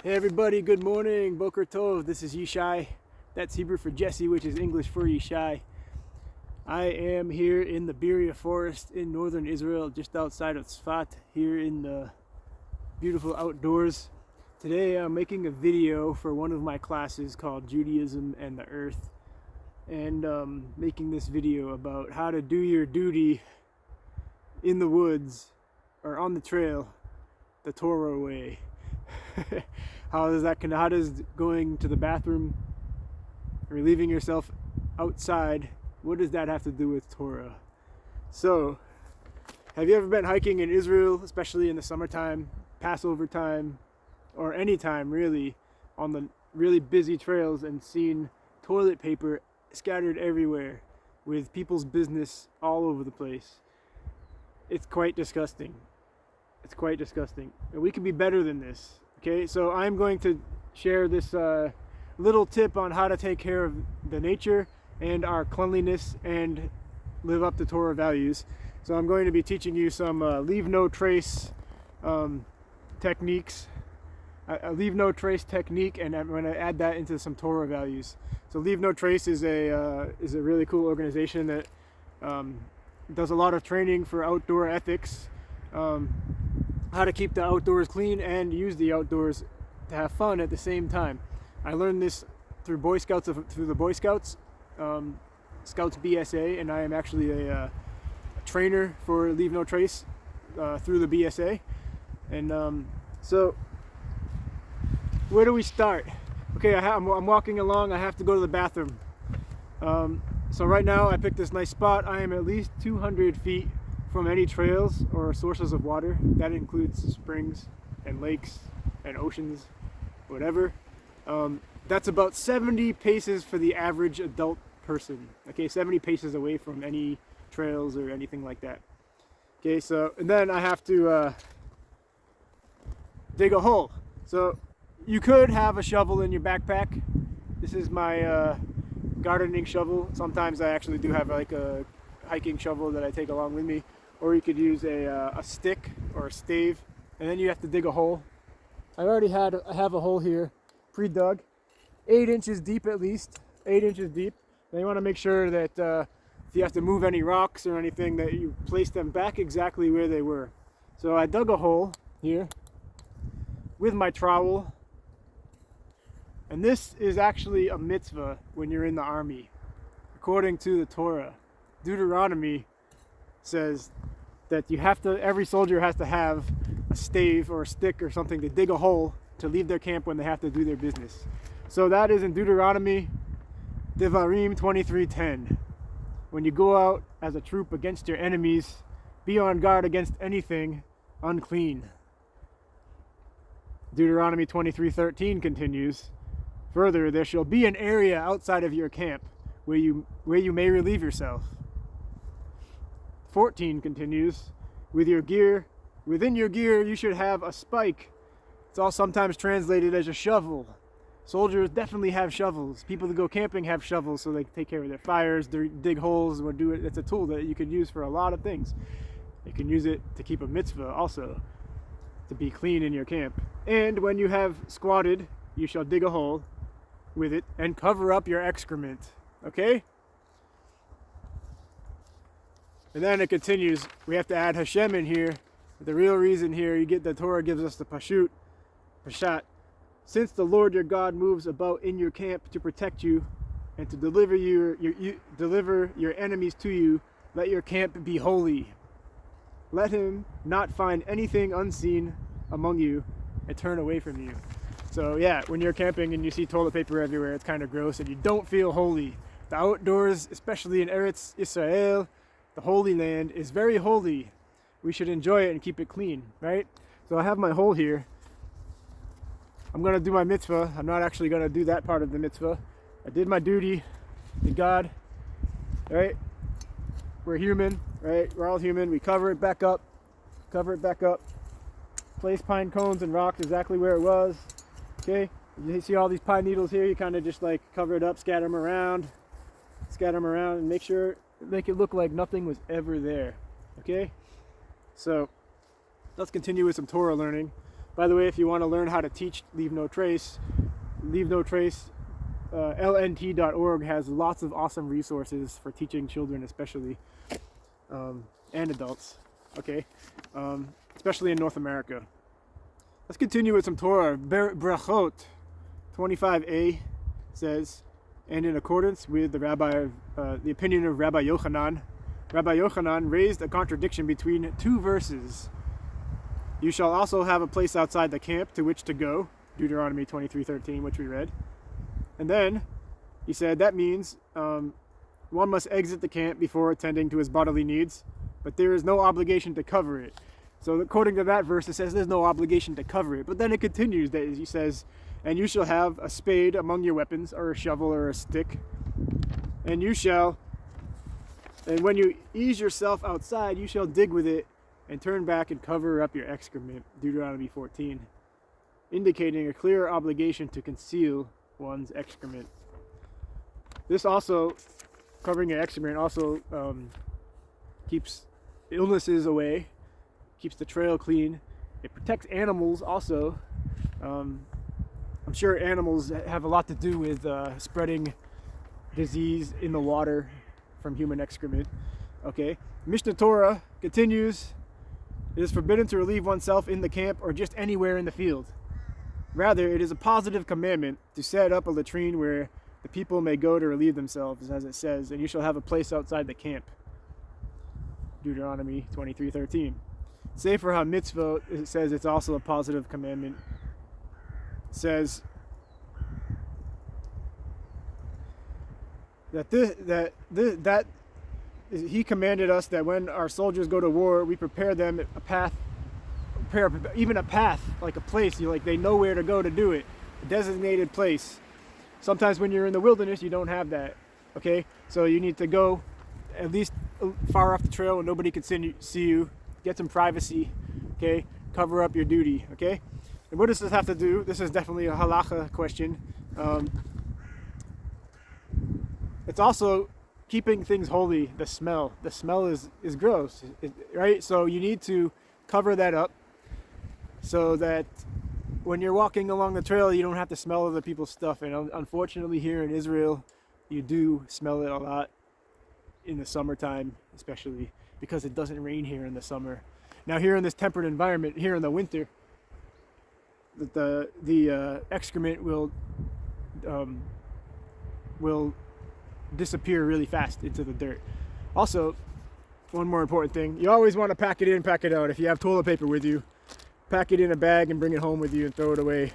Hey everybody, good morning, Boker Tov. This is Yishai. That's Hebrew for Jesse, which is English for Yishai. I am here in the Beria forest in northern Israel, just outside of Tzfat, here in the beautiful outdoors. Today I'm making a video for one of my classes called Judaism and the Earth. And making this video about how to do your duty in the woods or on the trail the Torah way. How does going to the bathroom or leaving yourself outside, what does that have to do with Torah? So, have you ever been hiking in Israel, especially in the summertime, Passover time, or any time really, on the really busy trails and seen toilet paper scattered everywhere with people's business all over the place? It's quite disgusting. It's quite disgusting. And we can be better than this. Okay, so I'm going to share this little tip on how to take care of the nature and our cleanliness and live up to Torah values. So I'm going to be teaching you some leave no trace techniques. A leave no trace technique, and I'm going to add that into some Torah values. So Leave No Trace is a really cool organization that does a lot of training for outdoor ethics. How to keep the outdoors clean and use the outdoors to have fun at the same time. I learned this through through the Boy Scouts, Scouts BSA, and I am actually a trainer for Leave No Trace through the BSA. And so, where do we start? Okay, I'm walking along. I have to go to the bathroom. So right now, I picked this nice spot. I am at least 200 feet from any trails or sources of water. That includes springs and lakes and oceans, whatever. That's about 70 paces for the average adult person. Okay, 70 paces away from any trails or anything like that. Okay, so, and then I have to dig a hole. So you could have a shovel in your backpack. This is my gardening shovel. Sometimes I actually do have like a hiking shovel that I take along with me. Or you could use a stick or a stave, and then you have to dig a hole. I have a hole here, pre-dug, 8 inches deep at least, 8 inches deep. And you want to make sure that if you have to move any rocks or anything, that you place them back exactly where they were. So I dug a hole here with my trowel, and this is actually a mitzvah when you're in the army, according to the Torah. Deuteronomy says that every soldier has to have a stave or a stick or something to dig a hole to leave their camp when they have to do their business. So that is in Deuteronomy Devarim 23:10. When you go out as a troop against your enemies, be on guard against anything unclean. Deuteronomy 23:13 continues, further, there shall be an area outside of your camp where you may relieve yourself. 14 continues, within your gear you should have a spike. It's all sometimes translated as a shovel. Soldiers definitely have shovels. People that go camping have shovels so they can take care of their fires, dig holes, or do it. It's a tool that you can use for a lot of things. You can use it to keep a mitzvah also, to be clean in your camp. And when you have squatted, you shall dig a hole with it and cover up your excrement. Okay? And then it continues, we have to add Hashem in here. The real reason here, the Torah gives us the Pashat. Since the Lord your God moves about in your camp to protect you and to deliver your enemies to you, let your camp be holy. Let him not find anything unseen among you and turn away from you. So yeah, when you're camping and you see toilet paper everywhere, it's kind of gross and you don't feel holy. The outdoors, especially in Eretz Israel, the Holy Land, is very holy. We should enjoy it and keep it clean, right? So I have my hole here. I'm going to do my mitzvah. I'm not actually going to do that part of the mitzvah. I did my duty to God, right? We're human, right? We're all human. We cover it back up. Place pine cones and rocks exactly where it was. Okay? You see all these pine needles here? You kind of just like cover it up, scatter them around, and make it look like nothing was ever there. Okay? So let's continue with some Torah learning. By the way, if you want to learn how to teach Leave No Trace, lnt.org has lots of awesome resources for teaching children, especially, and adults, okay, especially in North America. Let's continue with some Torah. Brachot 25a says, and in accordance with the opinion of Rabbi Yochanan raised a contradiction between two verses. You shall also have a place outside the camp to which to go, Deuteronomy 23:13, which we read. And then he said that means one must exit the camp before attending to his bodily needs, but there is no obligation to cover it. So according to that verse, it says there's no obligation to cover it. But then it continues, that he says, and you shall have a spade among your weapons, or a shovel, or a stick, and when you ease yourself outside, you shall dig with it and turn back and cover up your excrement, Deuteronomy 14, indicating a clear obligation to conceal one's excrement. This also, covering your excrement, also keeps illnesses away, keeps the trail clean. It protects animals also. I'm sure animals have a lot to do with spreading disease in the water from human excrement. Okay, Mishnah Torah continues. It is forbidden to relieve oneself in the camp or just anywhere in the field. Rather, it is a positive commandment to set up a latrine where the people may go to relieve themselves, as it says, and you shall have a place outside the camp. Deuteronomy 23:13. Sefer HaMitzvot, it says it's also a positive commandment. It says that he commanded us that when our soldiers go to war, we prepare them a path, like a place. They know where to go to do it, a designated place. Sometimes when you're in the wilderness, you don't have that. Okay, so you need to go at least far off the trail where nobody can see you. Get some privacy. Okay, cover up your duty. Okay, and what does this have to do? This is definitely a halacha question. It's also keeping things holy. The smell is gross, right? So you need to cover that up so that when you're walking along the trail, you don't have to smell other people's stuff. And unfortunately, here in Israel, you do smell it a lot in the summertime, especially because it doesn't rain here in the summer. Now, here in this temperate environment, here in the winter, the excrement will disappear really fast into the dirt. Also, one more important thing, you always want to pack it in, pack it out. If you have toilet paper with you, pack it in a bag and bring it home with you and throw it away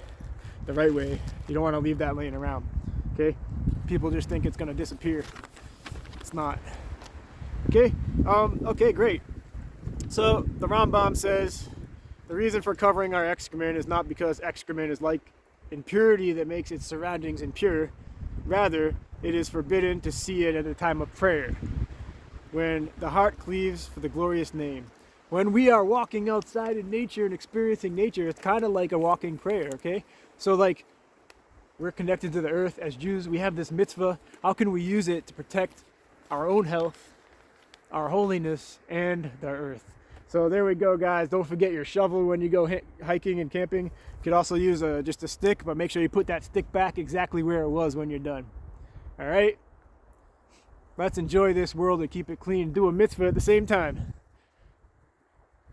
the right way. You don't want to leave that laying around. Okay, people just think it's going to disappear. It's not. Okay, okay, great. So the Rambam says the reason for covering our excrement is not because excrement is like impurity that makes its surroundings impure. Rather, it is forbidden to see it at a time of prayer, when the heart cleaves for the glorious name. When we are walking outside in nature and experiencing nature, it's kind of like a walking prayer, okay? So we're connected to the earth as Jews. We have this mitzvah. How can we use it to protect our own health, our holiness, and the earth? So there we go, guys. Don't forget your shovel when you go hiking and camping. You could also use just a stick, but make sure you put that stick back exactly where it was when you're done. All right? Let's enjoy this world and keep it clean. Do a mitzvah at the same time.